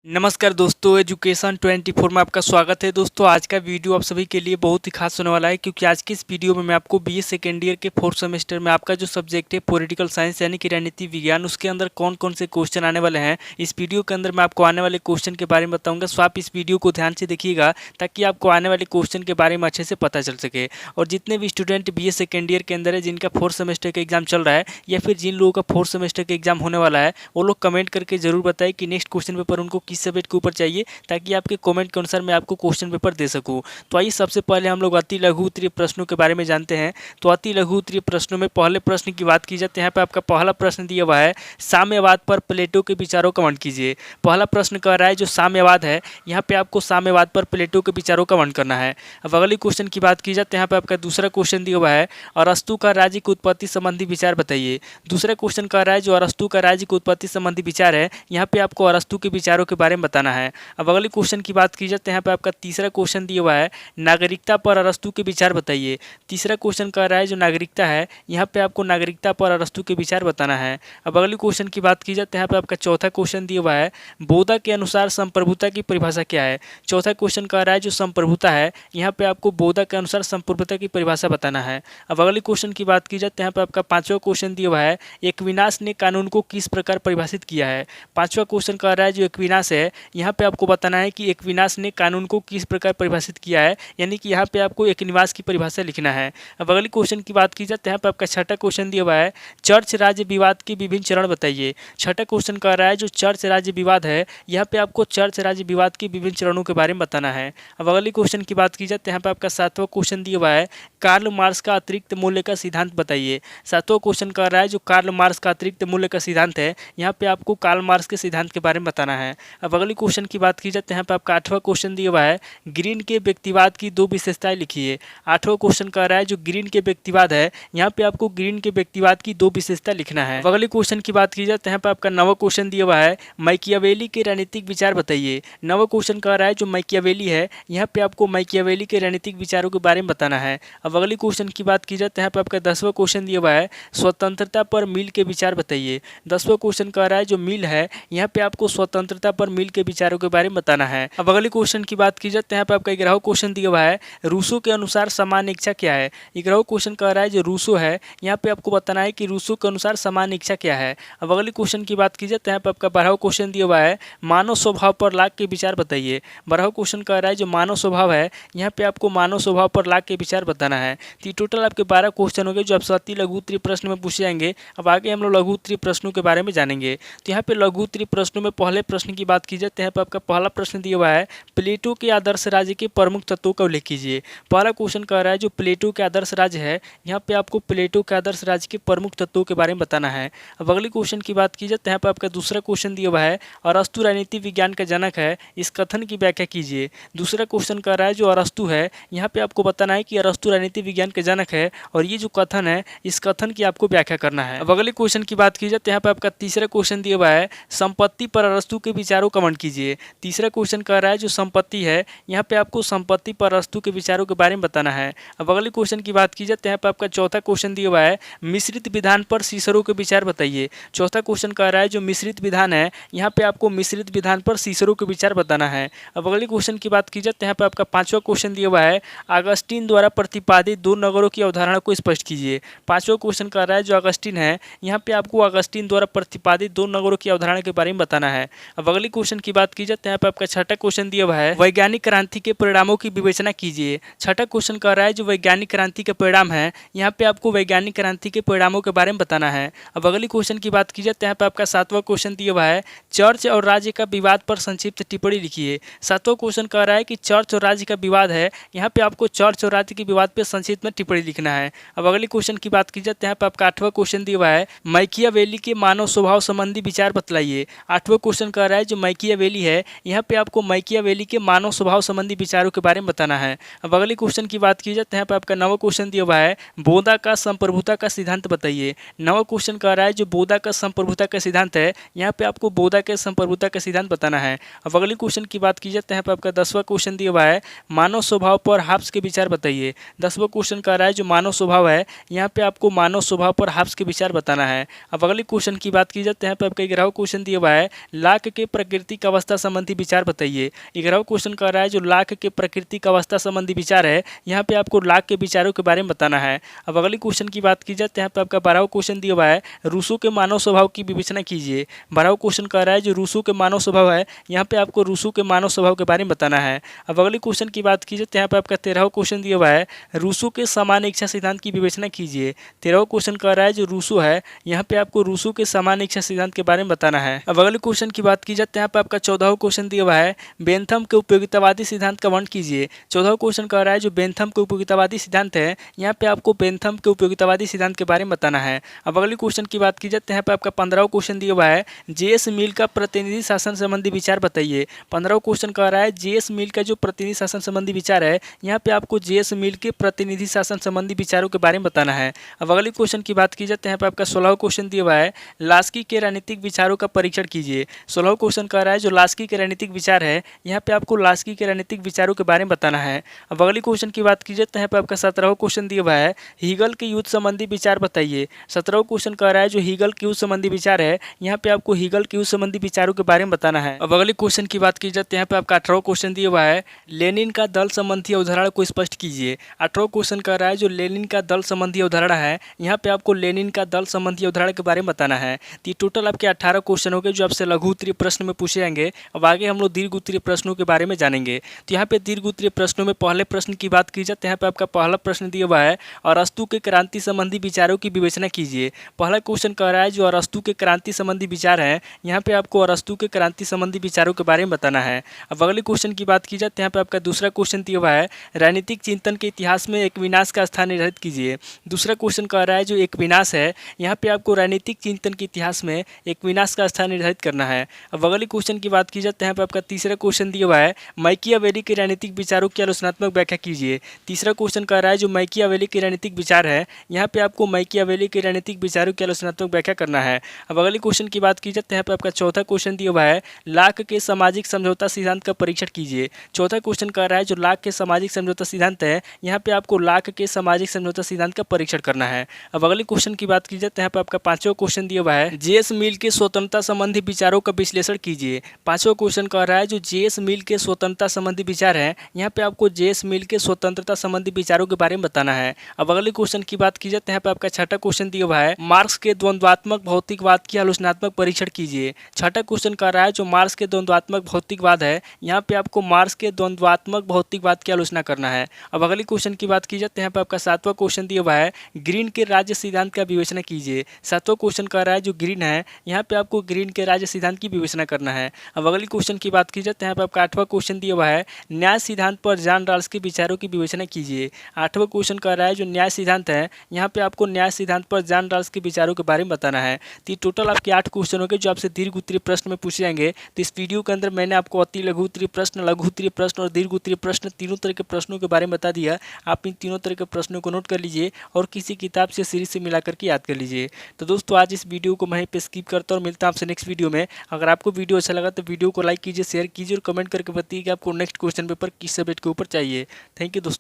नमस्कार दोस्तों, एजुकेशन 24 में आपका स्वागत है। दोस्तों आज का वीडियो आप सभी के लिए बहुत ही खास होने वाला है, क्योंकि आज की इस वीडियो में मैं आपको बीए सेकेंड ईयर के 4th सेमेस्टर में आपका जो सब्जेक्ट है पॉलिटिकल साइंस यानी कि राजनीति विज्ञान, उसके अंदर कौन कौन से क्वेश्चन आने वाले हैं, इस वीडियो के अंदर मैं आपको आने वाले क्वेश्चन के बारे में बताऊँगा। सो आप इस वीडियो को ध्यान से देखिएगा ताकि आपको आने वाले क्वेश्चन के बारे में अच्छे से पता चल सके। और जितने भी स्टूडेंट बीए सेकेंड ईयर के अंदर है, जिनका 4th सेमेस्टर का एग्जाम चल रहा है या फिर जिन लोगों का 4th सेमेस्टर का एग्जाम होने वाला है, वो लोग कमेंट करके जरूर बताएं कि नेक्स्ट क्वेश्चन पेपर उनको किस सब्जेक्ट के ऊपर चाहिए, ताकि आपके कमेंट के अनुसार मैं आपको क्वेश्चन पेपर दे सकूं। तो आइए सबसे पहले हम लोग अति लघु उत्तरीय प्रश्नों के बारे में जानते हैं। तो अति लघु उत्तरीय प्रश्नों में पहले प्रश्न की बात की जाती है। यहाँ पे आपका पहला प्रश्न दिया हुआ है, साम्यवाद पर प्लेटो के विचारों का वर्णन कीजिए। पहला प्रश्न कह रहा है जो साम्यवाद है, यहाँ पे आपको साम्यवाद पर प्लेटो के विचारों का वर्णन करना है। अब अगले क्वेश्चन की बात की जाती है। यहाँ पे आपका दूसरा क्वेश्चन दिया हुआ है, अरस्तु का राज्य की उत्पत्ति संबंधी विचार बताइए। दूसरा क्वेश्चन कह रहा है जो अरस्तु का राज्य की उत्पत्ति संबंधी विचार है, यहाँ पे आपको अरस्तु के विचारों के बारे में बताना है। अब अगले क्वेश्चन की बात की जाए तो यहाँ पे आपका तीसरा क्वेश्चन दिया हुआ है, नागरिकता पर अरस्तु के विचार बताइए। तीसरा क्वेश्चन कह रहा है जो नागरिकता है, यहाँ पे आपको नागरिकता पर अरस्तु के विचार बताना है। अब अगले क्वेश्चन की बात की जाए तो यहाँ पे आपका चौथा क्वेश्चन दिया हुआ है, बोधा के अनुसार संप्रभुता की परिभाषा क्या है। चौथा क्वेश्चन कह रहा है जो संप्रभुता है, यहाँ पे आपको बोधा के अनुसार संप्रभुता की परिभाषा बताना है। अब अगले क्वेश्चन की बात की जाए तो यहाँ पे आपका पांचवा क्वेश्चन दिया हुआ है, एक्विनास ने कानून को किस प्रकार परिभाषित किया है। पांचवा क्वेश्चन कह रहा है जो एक्विनास है, यहाँ पे आपको बताना है कि एक्विनास ने कानून को किस प्रकार परिभाषित किया है, यानी कि यहाँ पे आपको एकनिवास की परिभाषा लिखना है। अब अगले क्वेश्चन की बात की जाए तो यहाँ पे आपका छठा क्वेश्चन दिया हुआ है, चर्च राज्य विवाद के विभिन्न चरण बताइए। छठा क्वेश्चन कह रहा है जो चर्च राज्य विवाद है, यहाँ पे आपको चर्च राज्य विवाद के विभिन्न चरणों के बारे में बताना है। अब अगले क्वेश्चन की बात की जाए तो यहाँ पे आपका सातवां क्वेश्चन दिया हुआ है, कार्ल मार्क्स का अतिरिक्त मूल्य का सिद्धांत बताइए। सातवां क्वेश्चन कह रहा है जो कार्ल मार्क्स का अतिरिक्त मूल्य का सिद्धांत है, यहाँ पे आपको कार्ल मार्क्स के सिद्धांत के बारे में बताना है। अब अगले क्वेश्चन की बात की जाए तो यहाँ पे आपका आठवां क्वेश्चन दिया हुआ है, ग्रीन के व्यक्तिवाद की दो विशेषताएं लिखिए। आठवां क्वेश्चन कह रहा है जो ग्रीन के व्यक्तिवाद है, यहाँ पे आपको ग्रीन के व्यक्तिवाद की दो विशेषता लिखना है। अगले क्वेश्चन की बात की जाए तो यहाँ पे आपका नवा क्वेश्चन दिया हुआ है, मैकियावेली के राजनीतिक विचार बताइए। नवा क्वेश्चन कह रहा है जो मैकियावेली है, यहाँ पे आपको मैकियावेली के राजनीतिक विचारों के बारे में बताना है। अब अगले क्वेश्चन की बात की जाए तो यहाँ पे आपका 10वां क्वेश्चन दिया हुआ है, स्वतंत्रता पर मिल के विचार बताइए। 10वां क्वेश्चन कह रहा है जो मिल है, यहाँ पे आपको स्वतंत्रता पर मिल के विचारों के बारे में बताना है। अब अगले क्वेश्चन की बात की जाए तो यहाँ पे आपका 11वां क्वेश्चन दिया हुआ है, रूसो के अनुसार सामान्य इच्छा क्या है। 11वां क्वेश्चन कह रहा है जो रूसो है, यहाँ पे आपको बताना है कि रूसो के अनुसार सामान्य इच्छा क्या है। अब अगले क्वेश्चन की बात की जाए तो यहाँ पे आपका 12वां क्वेश्चन दिया हुआ है, मानव स्वभाव पर लाक के विचार बताइए। 12वां क्वेश्चन कह रहा है जो मानव स्वभाव है, यहाँ पे आपको मानव स्वभाव पर लाक के विचार बताना है। तो टोटल आपके 12 क्वेश्चन हो गए जो आपसे अति लघु उत्तरीय प्रश्न में पूछे जाएंगे। अब आगे हम लोग लघु उत्तरीय प्रश्नों के बारे में जानेंगे। तो यहाँ पे लघु उत्तरीय प्रश्नों में पहले प्रश्न की बात की जाए तो यहाँ पे आपका पहला प्रश्न दिया हुआ है, प्लेटो के आदर्श राज्य के प्रमुख तत्वों का उल्लेख कीजिए। पहला क्वेश्चन कह रहा है जो प्लेटो के आदर्श राज्य है, यहाँ पे आपको प्लेटो के आदर्श राज्य के प्रमुख तत्वों के बारे में बताना है। अब अगले क्वेश्चन की बात की जाए तो यहाँ पे आपका दूसरा क्वेश्चन दिया हुआ है, अरस्तु राजनीति विज्ञान का जनक है, इस कथन की व्याख्या कीजिए। दूसरा क्वेश्चन कह रहा है जो अरस्तु है, यहाँ पे आपको बताना है कि अरस्तु राजनीति विज्ञान के जनक है, और ये जो कथन है इस कथन की आपको व्याख्या करना है। अब अगले क्वेश्चन की बात की जाए तो यहाँ पे आपका तीसरा क्वेश्चन दिया हुआ है, संपत्ति पर अरस्तु के विचारों का वर्णन कीजिए। तीसरा क्वेश्चन कह रहा है जो संपत्ति है, यहाँ पे आपको संपत्ति पर अरस्तु के विचारों के बारे में बताना है। अब अगले क्वेश्चन की बात की जाए तो यहाँ पे आपका चौथा क्वेश्चन दिया हुआ है, मिश्रित विधान पर सीसरो के विचार बताइए। चौथा क्वेश्चन कह रहा है जो मिश्रित विधान है, यहाँ पे आपको मिश्रित विधान पर सीसरो के विचार बताना है। अब अगले क्वेश्चन की बात की जाए तो यहाँ पे आपका पांचवा क्वेश्चन दिया हुआ है, अगस्टीन द्वारा प्रतिपादित दो नगरों की अवधारणा को स्पष्ट कीजिए। पांचवा क्वेश्चन कह रहा है जो अगस्टीन है, यहाँ पे आपको अगस्टीन द्वारा प्रतिपादित दो नगरों की अवधारणा के बारे में बताना है। अब अगले क्वेश्चन की बात की जाए तो यहाँ पे आपका छठा क्वेश्चन दिया हुआ है, वैज्ञानिक क्रांति के परिणामों की विवेचना कीजिए। छठा क्वेश्चन कह रहा है जो वैज्ञानिक क्रांति के परिणाम है, यहाँ पे आपको वैज्ञानिक क्रांति के परिणामों के बारे में बताना है। अब अगले क्वेश्चन की बात की जाए तो यहाँ पे आपका सातवां क्वेश्चन दिया हुआ है, चर्च और राज्य का विवाद पर संक्षिप्त टिप्पणी लिखिए। सातवां क्वेश्चन कह रहा है कि चर्च और राज्य का विवाद है, यहाँ पे आपको चर्च और राज्य के विवाद पर संक्षिप्त में टिप्पणी लिखना है। अब अगले क्वेश्चन की बात की जाए तो यहाँ पे आपका आठवां क्वेश्चन दिया हुआ है, मैकियावेली के मानव स्वभाव संबंधी विचार बतलाइए। आठवां क्वेश्चन कह रहा है जो मैकियावेली है, यहाँ पे आपको मैकियावेली के मानव स्वभाव संबंधी विचारों के बारे में बताना है। अब अगले क्वेश्चन की बात की जाए तो यहाँ पे आपका नवा क्वेश्चन दिया हुआ है, बोधा का संप्रभुता का सिद्धांत बताइए। नवा क्वेश्चन कह रहा है जो बोधा का संप्रभुता का सिद्धांत है, यहाँ पे आपको बोधा के संप्रभुता का सिद्धांत बताना है। अब अगले क्वेश्चन की बात की जाए तो यहाँ पे आपका 10वां क्वेश्चन दिया हुआ है, मानव स्वभाव पर हाब्स के विचार बताइए। 10वां क्वेश्चन कह रहा है जो मानव स्वभाव है, यहाँ पे आपको मानव स्वभाव पर हाब्स के विचार बताना है। अब अगले क्वेश्चन की बात की जाए तो यहाँ पे आपका 11वां क्वेश्चन दिया हुआ है, लाक के प्राकृतिक अवस्था संबंधी विचार बताइए। 11वां क्वेश्चन कह रहा है जो लाख के प्राकृतिक अवस्था संबंधी विचार है, यहाँ पे आपको लाख के विचारों के बारे में बताना है। अब अगले क्वेश्चन की बात की जाए तो यहाँ पे आपका 12वां क्वेश्चन दिया हुआ है, रूसो के मानव स्वभाव की विवेचना कीजिए। 12वां क्वेश्चन कह रहा है जो रूसो के मानव स्वभाव है, यहाँ पे आपको रूसो के मानव स्वभाव के बारे में बताना है। अब अगले क्वेश्चन की बात की जाए तो यहाँ पे आपका 13वां क्वेश्चन दिया हुआ है, रूसो के सामान्य इच्छा सिद्धांत की विवेचना कीजिए। 13वां क्वेश्चन कह रहा है जो रूसो है, यहाँ पे आपको रूसो के सामान्य इच्छा सिद्धांत के बारे में बताना है। अब अगले क्वेश्चन की बात की जाए तो यहाँ पे आपका 14वां क्वेश्चन दिया हुआ है, बेंथम के उपयोगितावादी सिद्धांत का वर्णन कीजिए। 14वां क्वेश्चन कह रहा है जो बेंथम के उपयोगितावादी सिद्धांत है, यहाँ पे आपको बेंथम के उपयोगितावादी सिद्धांत के बारे में बताना है। अब अगले क्वेश्चन की बात की जाए तो यहाँ पे आपका 15वां क्वेश्चन दिया हुआ है, जेएस मिल का प्रतिनिधि शासन संबंधी विचार बताइए। 15वां क्वेश्चन कह रहा है जेएस मिल का जो प्रतिनिधि शासन संबंधी विचार है, यहाँ पे आपको जेएस मिल के प्रतिनिधि शासन संबंधी विचारों के बारे में बताना है। अब अगले क्वेश्चन की बात की जाए तो यहाँ पे आपका 16वां क्वेश्चन दिया हुआ है, लास्की के राजनीतिक विचारों का परीक्षण कीजिए। 16वां क्वेश्चन कह रहा है जो लास्की के राजनीतिक विचार है, यहाँ पे आपको लास्की के राजनीतिक विचारों के बारे में बताना है। अब अगले क्वेश्चन की बात की जाए तो यहाँ पे आपका 17वां क्वेश्चन दिया हुआ है, हीगल के युद्ध संबंधी विचार बताइए। 17वां क्वेश्चन कह रहा है जो हीगल के युद्ध संबंधी विचार है, यहाँ पे आपको हीगल के युद्ध संबंधी विचारों के बारे में बताना है। अब अगले क्वेश्चन की बात की जाए तो यहाँ पे आपका 18वां क्वेश्चन दिया हुआ है, लेनिन का दल संबंधी अवधारणा को स्पष्ट कीजिए। 18वां क्वेश्चन कह रहा है जो लेनिन का दल संबंधी अवधारणा है, यहाँ पे आपको लेनिन का दल संबंधी अवधारणा के बारे में बताना है। तो ये टोटल आपके 18 क्वेश्चन हो गए जो आपसे लघु उत्तरीय प्रश्न में पूछे जाएंगे। अब आगे हम लोग दीर्घ उत्तरीय प्रश्नों के बारे में जानेंगे। तो यहाँ पे दीर्घ उत्तरीय प्रश्नों में पहले प्रश्न की बात की जाए तो यहाँ पे आपका पहला प्रश्न दिया हुआ है, अरस्तु के क्रांति संबंधी विचारों की विवेचना कीजिए। पहला क्वेश्चन कह रहा है जो अरस्तु के क्रांति संबंधी विचार है, यहाँ पे आपको अरस्तु के क्रांति संबंधी विचारों के बारे में बताना है। अब अगले क्वेश्चन की बात की जाए तो यहाँ पे आपका दूसरा क्वेश्चन दिया हुआ है, राजनीतिक चिंतन के इतिहास में एक विनाश का स्थान निर्धारित कीजिए। दूसरा क्वेश्चन कह रहा है जो एक विनाश है, यहाँ पे आपको राजनीतिक चिंतन के इतिहास में एक विनाश का स्थान निर्धारित करना है। अब अगले क्वेश्चन की बात की जाए तो यहाँ पे आपका तीसरा क्वेश्चन दिया हुआ है, मैकियावेली के राजनीतिक विचारों की आलोचनात्मक व्याख्या कीजिए। तीसरा क्वेश्चन कह रहा है जो मैकियावेली के राजनीतिक विचार है, यहाँ पे आपको मैकियावेली के राजनीतिक विचारों की आलोचनात्मक व्याख्या करना है। अब अगले क्वेश्चन की बात की जाए तो यहाँ पे आपका चौथा क्वेश्चन दिया हुआ है, लाख के सामाजिक समझौता सिद्धांत का परीक्षण कीजिए। चौथा क्वेश्चन कह रहा है जो लाख के सामाजिक समझौता सिद्धांत है, यहाँ पे आपको लाख के सामाजिक समझौता सिद्धांत का परीक्षण करना है। अब अगले क्वेश्चन की बात की जाए तो यहाँ पे आपका पांचवा क्वेश्चन दिया हुआ है, जेएस मिल के स्वतंत्रता संबंधी विचारों का विश्लेषण कीजिए। पांचवा क्वेश्चन कह रहा है जो जेएस मिल के स्वतंत्रता संबंधी विचार है, यहाँ पे आपको जेएस मिल के स्वतंत्रता संबंधी विचारों के बारे में बताना है। अब अगले क्वेश्चन की बात की जाए तो यहाँ पे आपका छठा क्वेश्चन दिया हुआ है, मार्क्स के द्वंद्वात्मक भौतिकवाद की आलोचनात्मक परीक्षण कीजिए। छठा क्वेश्चन कह रहा है जो मार्क्स के द्वंद्वात्मक भौतिकवाद है, यहाँ पे आपको मार्क्स के द्वंद्वात्मक भौतिकवाद की आलोचना करना है। अब अगले क्वेश्चन की बात की जाए तो यहाँ पे आपका सातवां क्वेश्चन दिया हुआ है, ग्रीन के राज्य सिद्धांत का विवेचना कीजिए। सातवां क्वेश्चन कह रहा है जो ग्रीन है, यहाँ पे आपको ग्रीन के राज्य सिद्धांत की विवेचना करना है। अब अगले क्वेश्चन की बात की जाए तो यहाँ पे आपका आठवां क्वेश्चन दिया हुआ है, न्याय सिद्धांत पर जॉन रॉल्स के विचारों की विवेचना कीजिए। आठवां क्वेश्चन कह रहा है जो न्याय सिद्धांत है, यहाँ पे आपको न्याय सिद्धांत पर जॉन रॉल्स के विचारों के बारे में बताना है। तो टोटल आपके 8 क्वेश्चन हो गए जो आपसे दीर्घ उत्तरीय प्रश्न में पूछे जाएंगे। तो इस वीडियो के अंदर मैंने आपको अति लघु उत्तरीय प्रश्न, लघु उत्तरीय प्रश्न और दीर्घ उत्तरीय प्रश्न तीनों तरह के प्रश्नों के बारे में बता दिया। आप इन तीनों तरह के प्रश्नों को नोट कर लीजिए और किसी किताब से सीरीज से मिला करके याद कर लीजिए। तो दोस्तों आज इस वीडियो को वहीं पे स्किप करता हूँ और मिलता हूँ आपसे नेक्स्ट वीडियो में। अगर आपको वीडियो अच्छा लगा तो वीडियो को लाइक कीजिए, शेयर कीजिए और कमेंट करके बताइए कि आपको नेक्स्ट क्वेश्चन पेपर किस सब्जेक्ट के ऊपर चाहिए। थैंक यू दोस्तों।